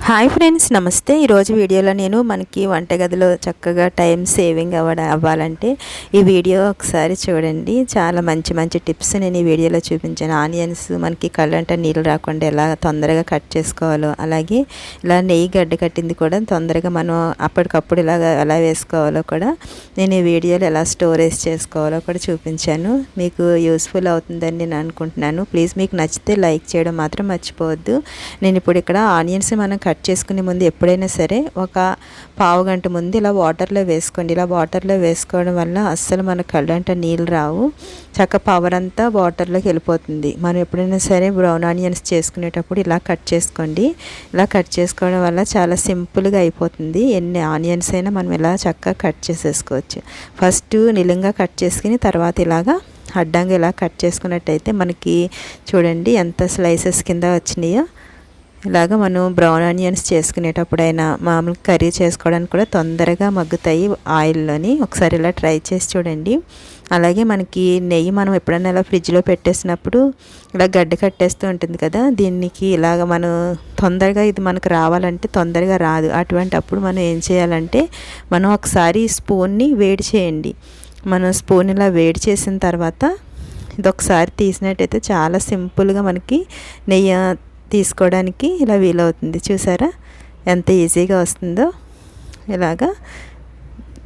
Hi friends, నమస్తే. ఈరోజు వీడియోలో నేను మనకి వంటగదిలో చక్కగా టైం సేవింగ్ అవ్వాలంటే ఈ వీడియో ఒకసారి చూడండి. చాలా మంచి మంచి టిప్స్ నేను ఈ వీడియోలో చూపించాను. ఆనియన్స్ మనకి కళ్ళంట నీళ్ళు రాకుండా ఎలా తొందరగా కట్ చేసుకోవాలో, అలాగే ఇలా నెయ్యి గడ్డ కట్టింది కూడా తొందరగా మనం అప్పటికప్పుడు ఎలా వేసుకోవాలో కూడా నేను ఈ వీడియోలో ఎలా స్టోరేజ్ చేసుకోవాలో కూడా చూపించాను. మీకు యూస్ఫుల్ అవుతుందని నేను అనుకుంటున్నాను. ప్లీజ్ మీకు నచ్చితే లైక్ చేయడం మాత్రం మర్చిపోవద్దు. నేను ఇప్పుడు ఇక్కడ ఆనియన్స్ మనం కట్ చేసుకునే ముందు ఎప్పుడైనా సరే ఒక పావు గంట ముందు ఇలా వాటర్లో వేసుకోండి. ఇలా వాటర్లో వేసుకోవడం వల్ల అస్సలు మన కళ్ళంట నీళ్ళు రావు, చక్క పవర్ అంతా వాటర్లోకి వెళ్ళిపోతుంది. మనం ఎప్పుడైనా సరే బ్రౌన్ ఆనియన్స్ చేసుకునేటప్పుడు ఇలా కట్ చేసుకోండి. ఇలా కట్ చేసుకోవడం వల్ల చాలా సింపుల్గా అయిపోతుంది. ఎన్ని ఆనియన్స్ అయినా మనం ఇలా చక్కగా కట్ చేసేసుకోవచ్చు. ఫస్ట్ నిలువుగా కట్ చేసుకుని తర్వాత ఇలాగా అడ్డంగా ఇలా కట్ చేసుకున్నట్టయితే మనకి చూడండి ఎంత స్లైసెస్ కింద వచ్చినాయో. ఇలాగ మనం బ్రౌన్ ఆనియన్స్ చేసుకునేటప్పుడైనా మామూలు కర్రీ చేసుకోవడానికి కూడా తొందరగా మగ్గుతాయి ఆయిల్లోని. ఒకసారి ఇలా ట్రై చేసి చూడండి. అలాగే మనకి నెయ్యి మనం ఎప్పుడైనా ఇలా ఫ్రిడ్జ్లో పెట్టేసినప్పుడు ఇలా గడ్డ కట్టేస్తూ ఉంటుంది కదా, దీనికి ఇలాగ మనం తొందరగా ఇది మనకు రావాలంటే తొందరగా రాదు. అటువంటి అప్పుడు మనం ఏం చేయాలంటే మనం ఒకసారి స్పూన్ని వేడి చేయండి. మనం స్పూన్ ఇలా వేడి చేసిన తర్వాత ఇది ఒకసారి తీసినట్టయితే చాలా సింపుల్గా మనకి నెయ్యి తీసుకోవడానికి ఇలా వీలవుతుంది. చూసారా ఎంత ఈజీగా వస్తుందో. ఇలాగా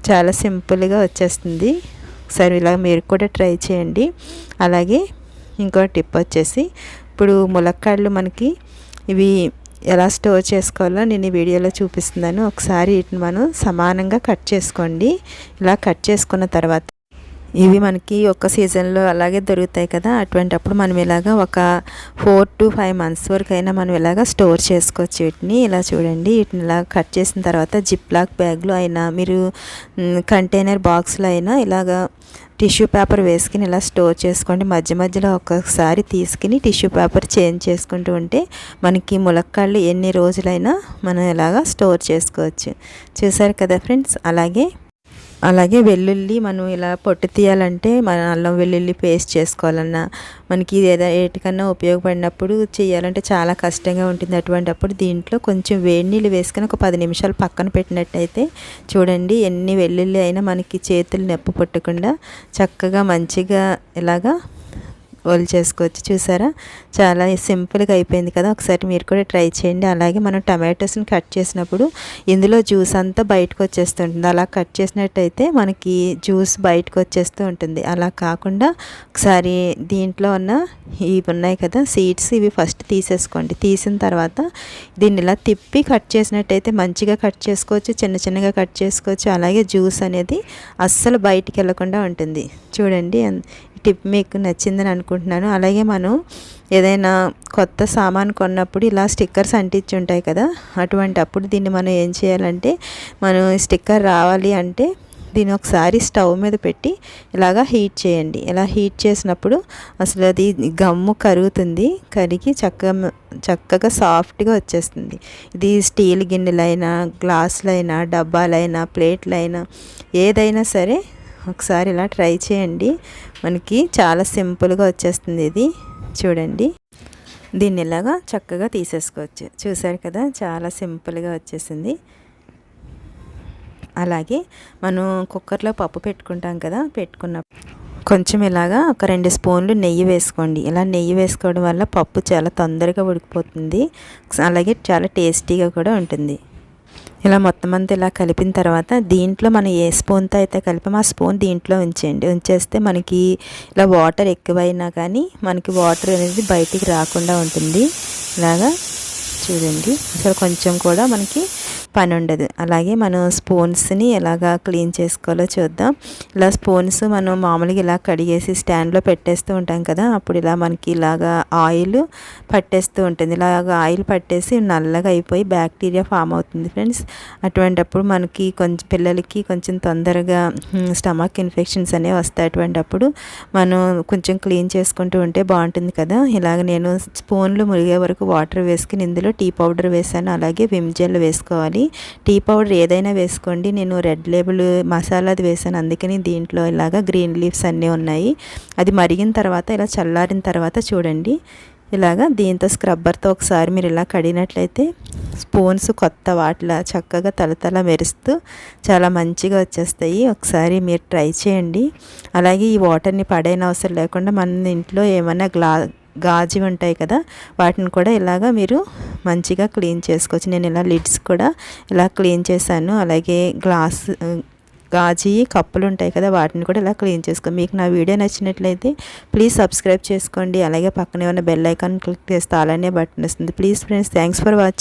చాలా సింపుల్గా వచ్చేస్తుంది. ఒకసారి ఇలా మీరు కూడా ట్రై చేయండి. అలాగే ఇంకో టిప్ వచ్చేసి, ఇప్పుడు ములక్కాడలు మనకి ఇవి ఎలా స్టోర్ చేసుకోవాలో నేను ఈ వీడియోలో చూపిస్తున్నాను. ఒకసారి వీటిని మనం సమానంగా కట్ చేసుకోండి. ఇలా కట్ చేసుకున్న తర్వాత ఇవి మనకి ఒక సీజన్లో అలాగే దొరుకుతాయి కదా, అటువంటప్పుడు మనం ఇలాగా ఒక 4 to 5 months వరకు అయినా మనం ఇలాగా స్టోర్ చేసుకోవచ్చు. వీటిని ఇలా చూడండి. వీటిని ఇలా కట్ చేసిన తర్వాత జిప్ లాక్ బ్యాగ్లో అయినా మీరు కంటైనర్ బాక్స్లో అయినా ఇలాగా టిష్యూ పేపర్ వేసుకుని ఇలా స్టోర్ చేసుకోండి. మధ్య మధ్యలో ఒక్కొక్కసారి తీసుకుని టిష్యూ పేపర్ చేంజ్ చేసుకుంటూ ఉంటే మనకి ములక్కాళ్ళు ఎన్ని రోజులైనా మనం ఇలాగా స్టోర్ చేసుకోవచ్చు. చూసారు కదా ఫ్రెండ్స్. అలాగే వెల్లుల్లి మనం ఇలా పొట్టు తీయాలంటే మన అల్లం వెల్లుల్లి పేస్ట్ చేసుకోవాలన్నా మనకి ఏటికన్నా ఉపయోగపడినప్పుడు చేయాలంటే చాలా కష్టంగా ఉంటుంది. అటువంటిప్పుడు దీంట్లో కొంచెం వేడి నీళ్ళు వేసుకొని ఒక 10 నిమిషాలు పక్కన పెట్టినట్టయితే చూడండి ఎన్ని వెల్లుల్లి అయినా మనకి చేతులు నొప్పి పట్టకుండా చక్కగా మంచిగా ఇలాగా చేసుకోవచ్చు. చూసారా చాలా సింపుల్గా అయిపోయింది కదా. ఒకసారి మీరు కూడా ట్రై చేయండి. అలాగే మనం టమాటోస్ని కట్ చేసినప్పుడు ఇందులో జ్యూస్ అంతా బయటకు వచ్చేస్తుంటుంది. అలా కట్ చేసినట్టయితే మనకి జ్యూస్ బయటకు వచ్చేస్తూ ఉంటుంది. అలా కాకుండా ఒకసారి దీంట్లో ఉన్న ఇవి ఉన్నాయి కదా సీడ్స్, ఇవి ఫస్ట్ తీసేసుకోండి. తీసిన తర్వాత దీన్ని ఇలా తిప్పి కట్ చేసినట్టయితే మంచిగా కట్ చేసుకోవచ్చు, చిన్న చిన్నగా కట్ చేసుకోవచ్చు. అలాగే జ్యూస్ అనేది అస్సలు బయటికి వెళ్ళకుండా ఉంటుంది. చూడండి టిప్ మీకు నచ్చిందని అనుకుంటున్నాను. అలాగే మనం ఏదైనా కొత్త సామాన్ కొన్నప్పుడు ఇలా స్టిక్కర్స్ అంటించి ఉంటాయి కదా, అటువంటి అప్పుడు దీన్ని మనం ఏం చేయాలంటే మనం స్టిక్కర్ రావాలి అంటే దీన్ని ఒకసారి స్టవ్ మీద పెట్టి ఇలాగా హీట్ చేయండి. ఇలా హీట్ చేసినప్పుడు అసలు అది గమ్ము కరుగుతుంది. కరిగి చక్కగా సాఫ్ట్గా వచ్చేస్తుంది. ఇది స్టీల్ గిన్నెలైనా, గ్లాసులైనా, డబ్బాలైనా, ప్లేట్లైనా ఏదైనా సరే ఒకసారి ఇలా ట్రై చేయండి. మనకి చాలా సింపుల్గా వచ్చేస్తుంది. ఇది చూడండి. దీన్ని ఇలాగా చక్కగా తీసేసుకోవచ్చు. చూసారు కదా చాలా సింపుల్గా వచ్చేసింది. అలాగే మనం కుక్కర్లో పప్పు పెట్టుకుంటాం కదా, పెట్టుకున్నప్పుడు కొంచెం ఇలాగా ఒక 2 స్పూన్లు నెయ్యి వేసుకోండి. ఇలా నెయ్యి వేసుకోవడం వల్ల పప్పు చాలా తొందరగా ఉడికిపోతుంది. అలాగే చాలా టేస్టీగా కూడా ఉంటుంది. ఇలా మొత్తం అంతా ఇలా కలిపిన తర్వాత దీంట్లో మనం ఏ స్పూన్తో అయితే కలిపామో ఆ స్పూన్ దీంట్లో ఉంచేస్తే మనకి ఇలా వాటర్ ఎక్కువైనా కానీ మనకి వాటర్ అనేది బయటికి రాకుండా ఉంటుంది. ఇలాగా చూడండి అసలు కొంచెం కూడా మనకి పని ఉండదు. అలాగే మనం స్పూన్స్ని ఎలాగా క్లీన్ చేసుకోవాలో చూద్దాం. ఇలా స్పూన్స్ మనం మామూలుగా ఇలా కడిగేసి స్టాండ్లో పెట్టేస్తూ ఉంటాం కదా, అప్పుడు ఇలా మనకి ఇలాగా ఆయిల్ పట్టేస్తూ ఉంటుంది. ఇలాగ ఆయిల్ పట్టేసి నల్లగా అయిపోయి బ్యాక్టీరియా ఫామ్ అవుతుంది ఫ్రెండ్స్. అటువంటప్పుడు మనకి కొంచెం పిల్లలకి కొంచెం తొందరగా స్టమక్ ఇన్ఫెక్షన్స్ అనేవి వస్తాయి. అటువంటప్పుడు మనం కొంచెం క్లీన్ చేసుకుంటూ ఉంటే బాగుంటుంది కదా. ఇలాగ నేను స్పూన్లు మురిగే వరకు వాటర్ వేసుకుని ఇందులో టీ పౌడర్ వేసాను. అలాగే విమ్ జెల్ వేసుకోవాలి. టీ పౌడర్ ఏదైనా వేసుకోండి. నేను రెడ్ లేబుల్ మసాలాది వేసాను, అందుకని దీంట్లో ఇలాగా గ్రీన్ లీవ్స్ అన్నీ ఉన్నాయి. అది మరిగిన తర్వాత ఇలా చల్లారిన తర్వాత చూడండి ఇలాగా దీంతో స్క్రబ్బర్తో ఒకసారి మీరు ఇలా కడిగినట్లయితే స్పూన్స్ కొత్త వాటిలా చక్కగా తలతల మెరుస్తూ చాలా మంచిగా వచ్చేస్తాయి. ఒకసారి మీరు ట్రై చేయండి. అలాగే ఈ వాటర్ని పడైన అవసరం లేకుండా మన ఇంట్లో ఏమైనా గాజు ఉంటాయి కదా, వాటిని కూడా ఇలాగా మీరు మంచిగా క్లీన్ చేసుకోవచ్చు. నేను ఇలా లిడ్స్ కూడా ఇలా క్లీన్ చేశాను. అలాగే గాజు కప్పులు ఉంటాయి కదా, వాటిని కూడా ఇలా క్లీన్ చేసుకో. మీకు నా వీడియో నచ్చినట్లయితే ప్లీజ్ సబ్స్క్రైబ్ చేసుకోండి. అలాగే పక్కనే ఉన్న బెల్ ఐకాన్ క్లిక్ చేస్తే అలానే బటన్ వస్తుంది. Please friends, thanks for watching.